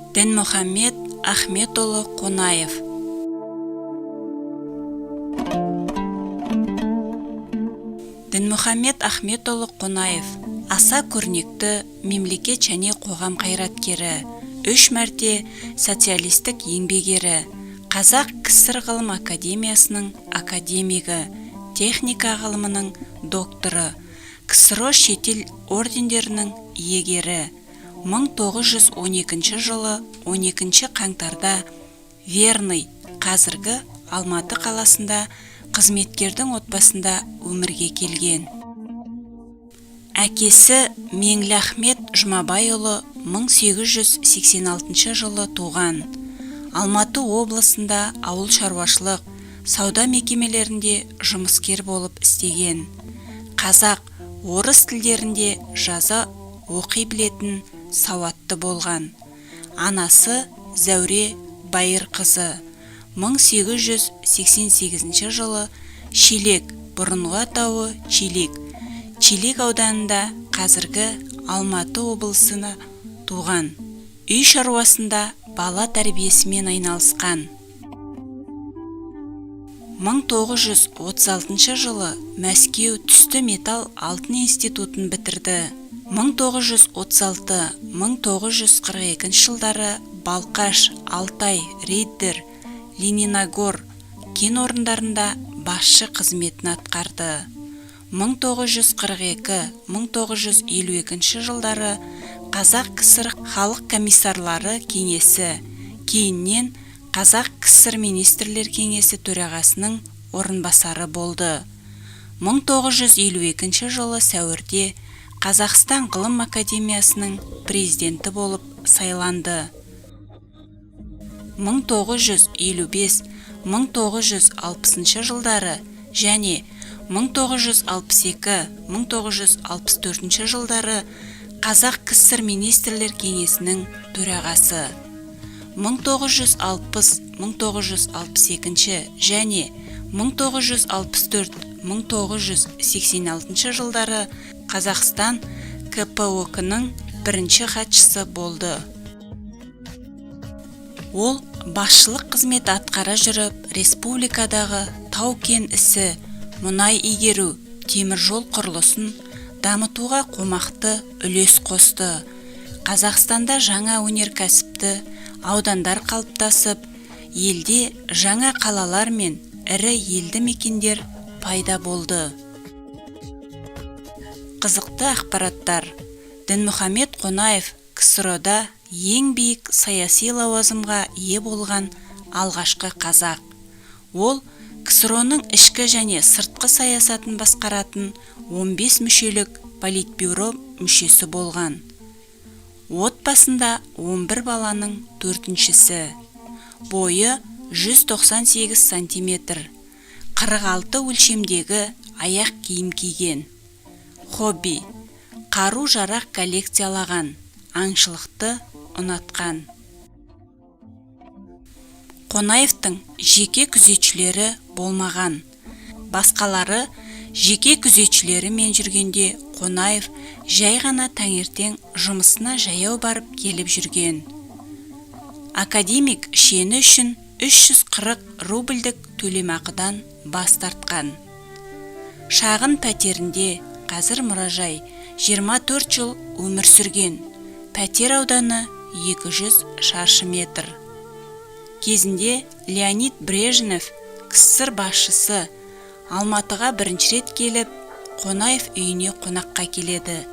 Дінмұхамед Ахметұлы Қонаев. Дінмұхамед Ахметұлы Қонаев аса көрнекті мемлекет және қоғам қайраткері, 3 мәрте социалистік еңбек ері, Қазақ КСР ғылым академиясының академигі, техника ғылымының докторы, КСРО шетел ордендерінің иегері. 1912 жылы 12 қаңтарда Верный, қазіргі Алматы қаласында қызметкердің отбасында өмірге келген. Әкесі Меңліахмет Жұмабайұлы 1886 жылы туған. Алматы облысында ауыл шаруашылық, сауда мекемелерінде жұмыскер болып істеген. Қазақ, орыс тілдерінде жаза оқи білетін сауатты болған. Анасы Зәуре Байырқызы 1888 жылы Шелек, бұрынғы атауы Челек, Челек ауданында қазіргі Алматы облысына туған. Үй шаруасында бала тәрбиесімен айналысқан. 1936 жылы Мәскеу түсті металл алтын институтын бітірді. 1936-1942 жылдары Балқаш, Алтай, Рейдер, Лениногор кен орындарында басшы қызметін атқарды. 1942-1952 жылдары Қазақ КСР халық комиссарлары кеңесі, кейіннен Қазақ КСР министрлер кеңесі төрағасының орынбасары болды. 1952 жылы сәуірде Қазақстан ғылым академиясының президенті болып сайланды. 1955-1960 жылдары және 1962-1964 жылдары Қазақ КСР министрлер кеңесінің төрағасы. 1960-1962 және 1964-1986 жылдары Қазақстан КПОК-ның бірінші хатшысы болды. Ол басшылық қызмет атқара жүріп, республикадағы тау-кен ісі, мұнай игеру, теміржол құрылысын дамытуға қомақты үлес қосты. Қазақстанда жаңа өнеркәсіпті аудандар қалыптасып, елде жаңа қалалар мен ірі елді мекендер пайда болды. Қызықты ақпараттар. Дінмұхамед Қонаев КСРО-да ең биік саяси лауазымға ие болған алғашқы қазақ. Ол КСРО-ның ішкі және сыртқы саясатын басқаратын 15 мүшелік политбюро мүшесі болған. Отбасында 11 баланың 4-шісі. Бойы 198 сантиметр. 46 өлшемдегі аяқ киім киген. Хобби. Қару-жарақ коллекциялаған, аңшылықты ұнатқан. Қонаевтың жеке күзетшілері болмаған. Басқалары жеке күзетшілерімен жүргенде Қонаев жай ғана таңертең жұмысына жаяу барып келіп жүрген. Академик шені үшін 340 рубльдік төлемақыдан бас тартқан. Шағын пәтерінде, қазір мұражай, 24 жыл өмір сүрген. Пәтер ауданы 200 шаршы метр. Кезінде Леонид Брежнев, КСР басшысы, Алматыға бірінші рет келіп, Қонаев үйіне қонаққа келеді.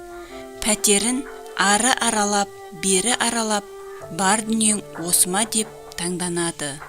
Пәтерін ары аралап, бері аралап, бар дүниең осыма деп таңданады.